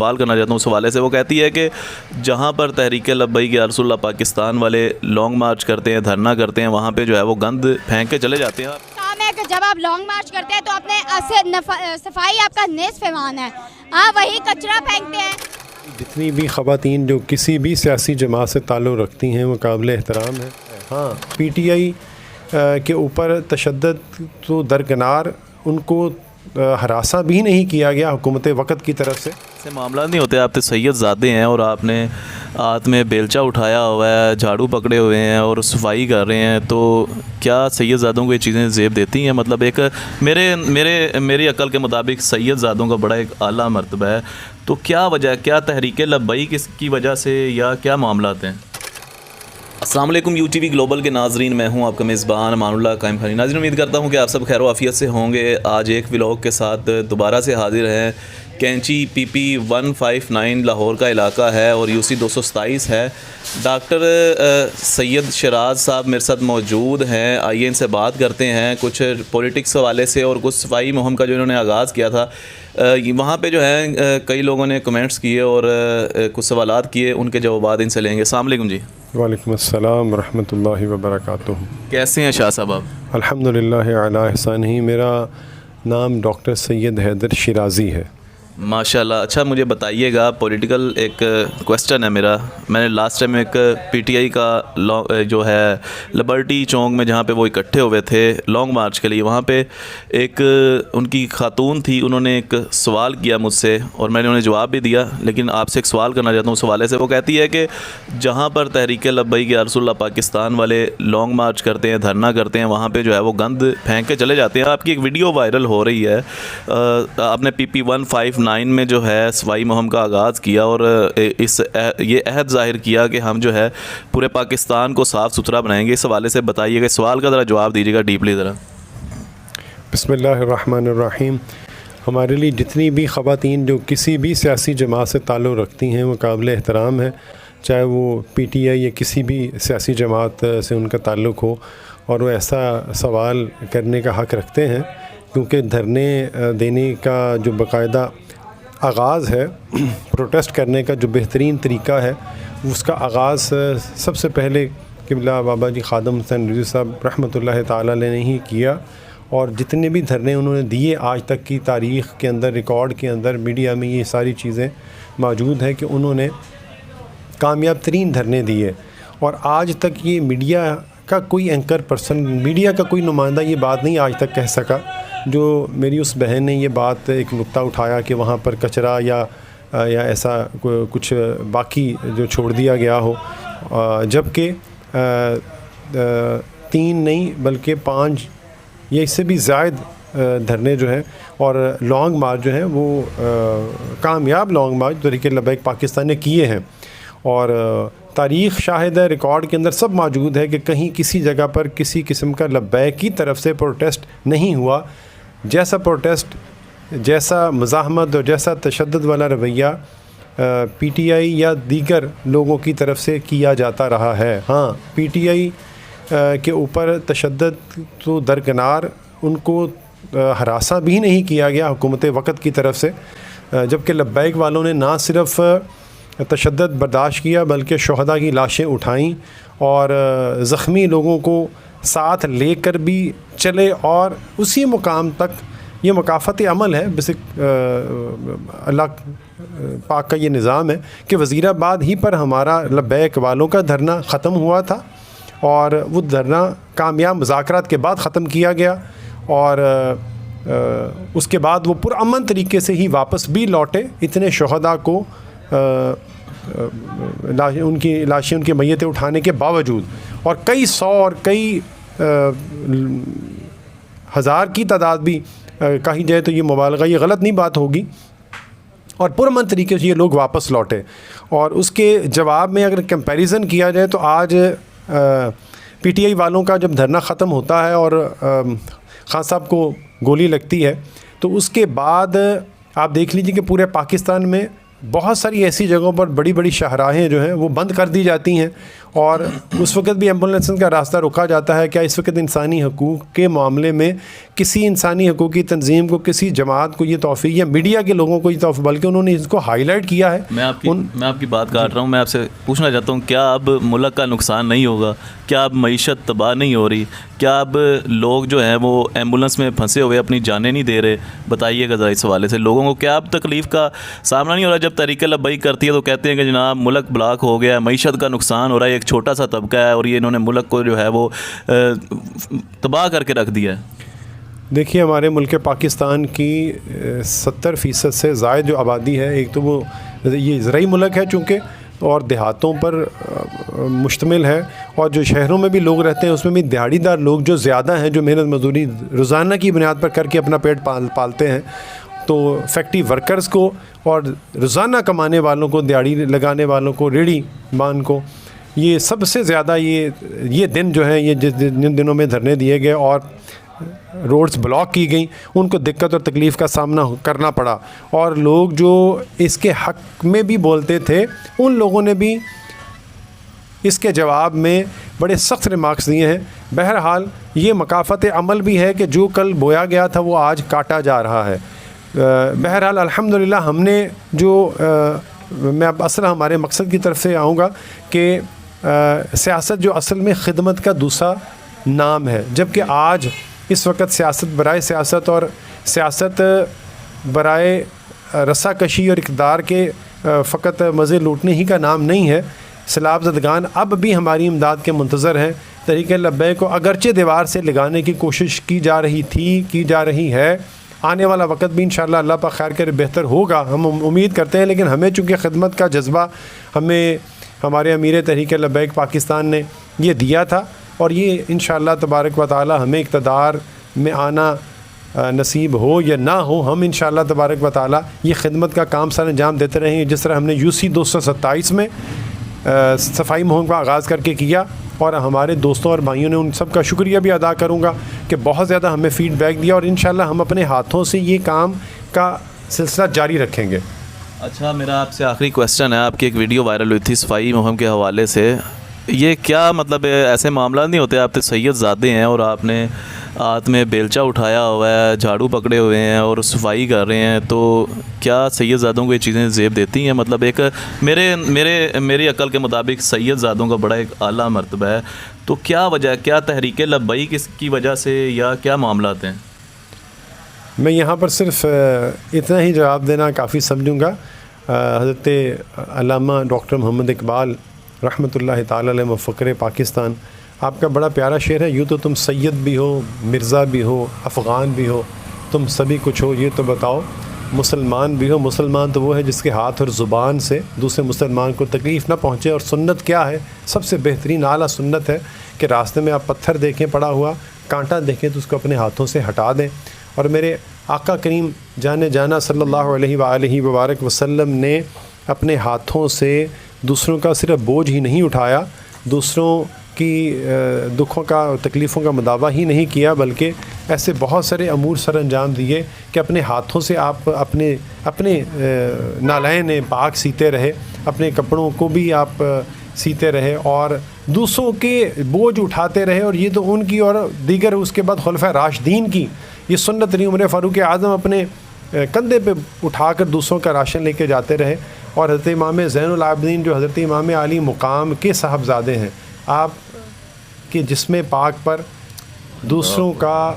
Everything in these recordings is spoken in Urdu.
سوال کرنا چاہتا ہوں اس حوالے سے. وہ کہتی ہے کہ جہاں پر تحریک لبیک یا رسول اللہ پاکستان والے لانگ مارچ کرتے ہیں, دھرنا کرتے ہیں, وہاں پہ جو ہے وہ گند پھینک کے چلے جاتے ہیں. کام ہے کہ جب آپ لانگ مارچ کرتے ہیں تو اپنے صفائی آپ کا نصف ایمان ہے, ہاں وہی کچرا پھینکتے ہیں. جتنی بھی خواتین جو کسی بھی سیاسی جماعت سے تعلق رکھتی ہیں وہ قابل احترام ہیں. ہاں پی ٹی آئی کے اوپر تشدد تو درکنار, ان کو ہراساں بھی نہیں کیا گیا حکومت وقت کی طرف سے. ایسے معاملات نہیں ہوتے. آپ تو سید زادے ہیں اور آپ نے ہاتھ میں بیلچہ اٹھایا ہوا ہے, جھاڑو پکڑے ہوئے ہیں اور صفائی کر رہے ہیں, تو کیا سید زادوں کو یہ چیزیں زیب دیتی ہیں؟ مطلب ایک میری عقل کے مطابق سید زادوں کا بڑا ایک اعلیٰ مرتبہ ہے. تو کیا وجہ, کیا تحریک لبیک اس کی وجہ سے یا کیا معاملات ہیں؟ السلام علیکم یو ٹی وی گلوبل کے ناظرین, میں ہوں آپ کا میزبان امان اللہ قائم خانی. ناظرین امید کرتا ہوں کہ آپ سب خیر و عافیت سے ہوں گے. آج ایک ولاگ کے ساتھ دوبارہ سے حاضر ہیں. کینچی پی پی 159 لاہور کا علاقہ ہے اور یو سی 227 ہے. ڈاکٹر سید شیراز صاحب میرے ساتھ موجود ہیں. آئیے ان سے بات کرتے ہیں کچھ پولیٹکس حوالے سے اور کچھ صفائی مہم کا جو انہوں نے آغاز کیا تھا. وہاں پہ جو ہے کئی لوگوں نے کمنٹس کیے اور کچھ سوالات کیے, ان کے جوابات ان سے لیں گے. السلام علیکم جی. وعلیکم السلام ورحمۃ اللہ وبرکاتہ. کیسے ہیں شاہ صاحب آپ؟ الحمدللہ علی احسانہ. میرا نام ڈاکٹر سید حیدر شیرازی ہے. ماشاء اللہ. اچھا مجھے بتائیے گا, پولیٹیکل ایک کویسچن ہے میرا. میں نے لاسٹ ٹائم ایک پی ٹی آئی کا جو ہے لبرٹی چونک میں جہاں پہ وہ اکٹھے ہوئے تھے لانگ مارچ کے لیے, وہاں پہ ایک ان کی خاتون تھی, انہوں نے ایک سوال کیا مجھ سے اور میں نے انہیں جواب بھی دیا, لیکن آپ سے ایک سوال کرنا چاہتا ہوں اس حوالے سے. وہ کہتی ہے کہ جہاں پر تحریک لبیک یا رسول اللہ پاکستان والے لانگ مارچ کرتے ہیں, دھرنا کرتے ہیں, وہاں پہ جو ہے وہ گند پھینک کے چلے جاتے ہیں. آپ کی ایک ویڈیو وائرل ہو رہی ہے, آپ نے پی پی 159 میں جو ہے صفائی مہم کا آغاز کیا اور یہ عہد ظاہر کیا کہ ہم جو ہے پورے پاکستان کو صاف ستھرا بنائیں گے. اس حوالے سے بتائیے گا, سوال کا ذرا جواب دیجیے گا ڈیپلی ذرا. بسم اللہ الرحمن الرحیم. ہمارے لیے جتنی بھی خواتین جو کسی بھی سیاسی جماعت سے تعلق رکھتی ہیں وہ قابل احترام ہیں, چاہے وہ پی ٹی آئی یا کسی بھی سیاسی جماعت سے ان کا تعلق ہو, اور وہ ایسا سوال کرنے کا حق رکھتے ہیں, کیونکہ دھرنے دینے کا جو باقاعدہ آغاز ہے, پروٹیسٹ کرنے کا جو بہترین طریقہ ہے, اس کا آغاز سب سے پہلے قبلہ بابا جی خادم حسین رضوی صاحب رحمۃ اللہ تعالیٰ علیہ نے ہی کیا. اور جتنے بھی دھرنے انہوں نے دیے آج تک کی تاریخ کے اندر, ریکارڈ کے اندر, میڈیا میں یہ ساری چیزیں موجود ہیں کہ انہوں نے کامیاب ترین دھرنے دیے. اور آج تک یہ میڈیا کا کوئی اینکر پرسن, میڈیا کا کوئی نمائندہ یہ بات نہیں آج تک کہہ سکا. جو میری اس بہن نے یہ بات ایک نقطہ اٹھایا کہ وہاں پر کچرا یا ایسا کچھ باقی جو چھوڑ دیا گیا ہو, جبکہ 3 نہیں بلکہ 5 یا اس سے بھی زائد دھرنے جو ہیں اور لانگ مارچ جو ہیں وہ کامیاب لانگ مارچ تحریک لبیک پاکستان نے کیے ہیں. اور تاریخ شاہد ہے, ریکارڈ کے اندر سب موجود ہے کہ کہیں کسی جگہ پر کسی قسم کا لبیک کی طرف سے پروٹیسٹ نہیں ہوا. جیسا پروٹیسٹ, جیسا مزاحمت اور جیسا تشدد والا رویہ پی ٹی آئی یا دیگر لوگوں کی طرف سے کیا جاتا رہا ہے. ہاں پی ٹی آئی کے اوپر تشدد تو درکنار, ان کو ہراساں بھی نہیں کیا گیا حکومت وقت کی طرف سے, جبکہ لبیک والوں نے نہ صرف تشدد برداشت کیا بلکہ شہداء کی لاشیں اٹھائیں اور زخمی لوگوں کو ساتھ لے کر بھی چلے. اور اسی مقام تک یہ مکافات عمل ہے, بیسک اللہ پاک کا یہ نظام ہے کہ وزیر آباد ہی پر ہمارا لبیک والوں کا دھرنا ختم ہوا تھا, اور وہ دھرنا کامیاب مذاکرات کے بعد ختم کیا گیا, اور اس کے بعد وہ پرامن طریقے سے ہی واپس بھی لوٹے. اتنے شہداء کو ان کی لاشیں, ان کی میتیں اٹھانے کے باوجود, اور کئی 100 اور کئی ہزار کی تعداد بھی کہی جائے تو یہ مبالغہ, یہ غلط نہیں بات ہوگی, اور پرامن طریقے سے یہ لوگ واپس لوٹے. اور اس کے جواب میں اگر کمپیریزن کیا جائے تو آج پی ٹی آئی والوں کا جب دھرنا ختم ہوتا ہے اور خان صاحب کو گولی لگتی ہے, تو اس کے بعد آپ دیکھ لیجیے کہ پورے پاکستان میں بہت ساری ایسی جگہوں پر بڑی بڑی شاہراہیں جو ہیں وہ بند کر دی جاتی ہیں اور اس وقت بھی ایمبولینس کا راستہ روکا جاتا ہے. کیا اس وقت انسانی حقوق کے معاملے میں کسی انسانی حقوقی تنظیم کو, کسی جماعت کو یہ توفیق, یا میڈیا کے لوگوں کو یہ توفیق, بلکہ انہوں نے اس کو ہائی لائٹ کیا ہے. میں آپ کی بات کاٹ رہا ہوں. میں آپ سے پوچھنا چاہتا ہوں, کیا اب ملک کا نقصان نہیں ہوگا؟ کیا اب معیشت تباہ نہیں ہو رہی؟ کیا اب لوگ جو ہیں وہ ایمبولینس میں پھنسے ہوئے اپنی جانیں نہیں دے رہے؟ بتائیے گا ذرا اس حوالے سے. لوگوں کو کیا اب تکلیف کا سامنا نہیں ہو رہا؟ جب تحریک لبیک کرتی ہے تو کہتے ہیں کہ جناب ملک بلاک ہو گیا, معیشت کا نقصان ہو رہا ہے, ایک چھوٹا سا طبقہ ہے اور یہ انہوں نے ملک کو جو ہے وہ تباہ کر کے رکھ دیا ہے. دیکھیے, ہمارے ملک پاکستان کی 70% سے زائد جو آبادی ہے, ایک تو وہ یہ زرعی ملک ہے چونکہ, اور دیہاتوں پر مشتمل ہے, اور جو شہروں میں بھی لوگ رہتے ہیں اس میں بھی دیہڑی دار لوگ جو زیادہ ہیں, جو محنت مزدوری روزانہ کی بنیاد پر کر کے اپنا پیٹ پالتے ہیں. تو فیکٹری ورکرز کو اور روزانہ کمانے والوں کو, دیہڑی لگانے والوں کو, ریڑھی مان کو, یہ سب سے زیادہ یہ دن جو ہیں, یہ جن دنوں میں دھرنے دیے گئے اور روڈز بلاک کی گئیں, ان کو دقت اور تکلیف کا سامنا کرنا پڑا. اور لوگ جو اس کے حق میں بھی بولتے تھے, ان لوگوں نے بھی اس کے جواب میں بڑے سخت ریمارکس دیے ہیں. بہرحال یہ مکافات عمل بھی ہے کہ جو کل بویا گیا تھا وہ آج کاٹا جا رہا ہے. بہرحال الحمدللہ ہم نے جو میں اب اصل ہمارے مقصد کی طرف سے آؤں گا کہ سیاست جو اصل میں خدمت کا دوسرا نام ہے, جبکہ آج اس وقت سیاست برائے سیاست اور سیاست برائے رسا کشی اور اقتدار کے فقط مزے لوٹنے ہی کا نام نہیں ہے. سیلاب زدگان اب بھی ہماری امداد کے منتظر ہیں. تحریک لبیک کو اگرچہ دیوار سے لگانے کی کوشش کی جا رہی تھی, کی جا رہی ہے, آنے والا وقت بھی انشاءاللہ اللہ پاک خیر کرے بہتر ہوگا, ہم امید کرتے ہیں. لیکن ہمیں چونکہ خدمت کا جذبہ ہمیں ہمارے امیر تحریک لبیک پاکستان نے یہ دیا تھا, اور یہ انشاءاللہ تبارک و تعالی ہمیں اقتدار میں آنا نصیب ہو یا نہ ہو, ہم انشاءاللہ تبارک و تعالی یہ خدمت کا کام سر انجام دیتے رہیں گے. جس طرح ہم نے UC 227 میں صفائی مہم کا آغاز کر کے کیا, اور ہمارے دوستوں اور بھائیوں نے ان سب کا شکریہ بھی ادا کروں گا کہ بہت زیادہ ہمیں فیڈ بیک دیا, اور انشاءاللہ ہم اپنے ہاتھوں سے یہ کام کا سلسلہ جاری رکھیں گے. اچھا, میرا آپ سے آخری کویسچن ہے. آپ کی ایک ویڈیو وائرل ہوئی تھی صفائی مہم کے حوالے سے. یہ کیا مطلب ایسے معاملات نہیں ہوتے؟ آپ تو سید زادے ہیں اور آپ نے ہاتھ میں بیلچہ اٹھایا ہوا ہے, جھاڑو پکڑے ہوئے ہیں اور صفائی کر رہے ہیں, تو کیا سید زادوں کو یہ چیزیں زیب دیتی ہیں؟ مطلب ایک میری عقل کے مطابق سید زادوں کا بڑا ایک اعلیٰ مرتبہ ہے. تو کیا وجہ, کیا تحریک لبیک اس کی وجہ سے, یا کیا معاملات ہیں؟ میں یہاں پر صرف اتنا ہی جواب دینا کافی سمجھوں گا. حضرت علامہ ڈاکٹر محمد اقبال رحمۃ اللہ تعالی علیہ مفکر پاکستان, آپ کا بڑا پیارا شعر ہے, یوں تو تم سید بھی ہو, مرزا بھی ہو, افغان بھی ہو, تم سبھی کچھ ہو, یہ تو بتاؤ مسلمان بھی ہو. مسلمان تو وہ ہے جس کے ہاتھ اور زبان سے دوسرے مسلمان کو تکلیف نہ پہنچے. اور سنت کیا ہے؟ سب سے بہترین اعلیٰ سنت ہے کہ راستے میں آپ پتھر دیکھیں پڑا ہوا, کانٹا دیکھیں تو اس کو اپنے ہاتھوں سے ہٹا دیں. اور میرے آقا کریم جانے جانا صلی اللہ علیہ وآلہ وبارک وسلم نے اپنے ہاتھوں سے دوسروں کا صرف بوجھ ہی نہیں اٹھایا, دوسروں کی دکھوں کا اور تکلیفوں کا مداوع ہی نہیں کیا, بلکہ ایسے بہت سارے امور سر انجام دیے کہ اپنے ہاتھوں سے آپ اپنے نالین پاک سیتے رہے, اپنے کپڑوں کو بھی آپ سیتے رہے, اور دوسروں کے بوجھ اٹھاتے رہے. اور یہ تو ان کی اور دیگر اس کے بعد خلفۂ راشدین کی یہ سنت رہی. عمر فاروق اعظم اپنے کندھے پہ اٹھا کر دوسروں کا راشن لے کے جاتے رہے. اور حضرت امام زین العابدین جو حضرت امام علی مقام کے صاحبزادے ہیں, آپ کے جسم پاک پر دوسروں کا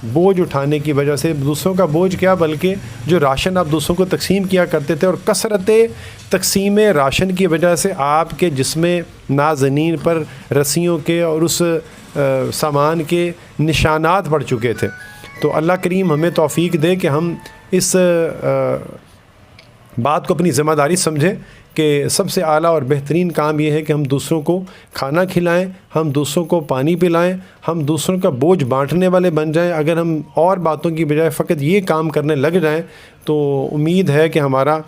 بوجھ اٹھانے کی وجہ سے, دوسروں کا بوجھ کیا بلکہ جو راشن آپ دوسروں کو تقسیم کیا کرتے تھے, اور کثرت تقسیم راشن کی وجہ سے آپ کے جسم نازنین پر رسیوں کے اور اس سامان کے نشانات پڑ چکے تھے. تو اللہ کریم ہمیں توفیق دے کہ ہم اس بات کو اپنی ذمہ داری سمجھیں کہ سب سے اعلیٰ اور بہترین کام یہ ہے کہ ہم دوسروں کو کھانا کھلائیں, ہم دوسروں کو پانی پلائیں, ہم دوسروں کا بوجھ بانٹنے والے بن جائیں. اگر ہم اور باتوں کی بجائے فقط یہ کام کرنے لگ جائیں تو امید ہے کہ ہمارا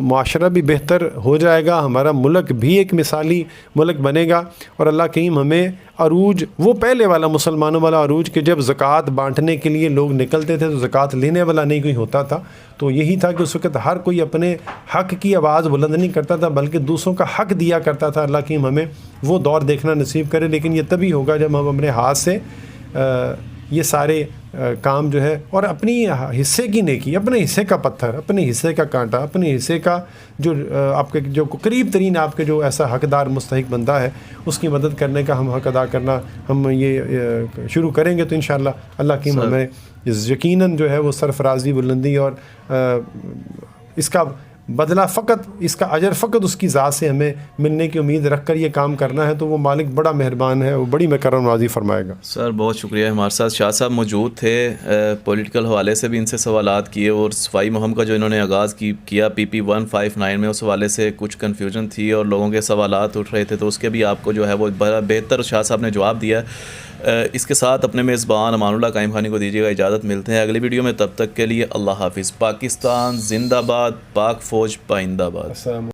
معاشرہ بھی بہتر ہو جائے گا, ہمارا ملک بھی ایک مثالی ملک بنے گا, اور اللہ کریم ہمیں عروج, وہ پہلے والا مسلمانوں والا عروج کہ جب زکوٰۃ بانٹنے کے لیے لوگ نکلتے تھے تو زکوٰۃ لینے والا نہیں کوئی ہوتا تھا, تو یہی تھا کہ اس وقت ہر کوئی اپنے حق کی آواز بلند نہیں کرتا تھا بلکہ دوسروں کا حق دیا کرتا تھا. اللہ کریم ہمیں وہ دور دیکھنا نصیب کرے, لیکن یہ تبھی ہوگا جب ہم اپنے ہاتھ سے یہ سارے کام جو ہے, اور اپنی حصے کی نیکی, اپنے حصے کا پتھر, اپنے حصے کا کانٹا, اپنے حصے کا جو آپ کے جو قریب ترین آپ کے جو ایسا حقدار مستحق بندہ ہے اس کی مدد کرنے کا ہم حق ادا کرنا ہم یہ شروع کریں گے تو انشاءاللہ اللہ کی ہمیں یقیناً جو ہے وہ سرفرازی, بلندی اور اس کا بدلہ فقط, اس کا اجر فقط اس کی ذات سے ہمیں ملنے کی امید رکھ کر یہ کام کرنا ہے, تو وہ مالک بڑا مہربان ہے, وہ بڑی کرم نوازی فرمائے گا. سر بہت شکریہ. ہمارے ساتھ شاہ صاحب موجود تھے, پولیٹیکل حوالے سے بھی ان سے سوالات کیے, اور صفائی مہم کا جو انہوں نے آغاز کیا PP 159 میں, اس حوالے سے کچھ کنفیوژن تھی اور لوگوں کے سوالات اٹھ رہے تھے, تو اس کے بھی آپ کو جو ہے وہ بہتر شاہ صاحب نے جواب دیا. اس کے ساتھ اپنے میزبان امان اللہ قائم خانی کو دیجیے گا اجازت. ملتے ہیں اگلی ویڈیو میں, تب تک کے لیے اللہ حافظ. پاکستان زندہ باد, پاک فوج پائندہ باد.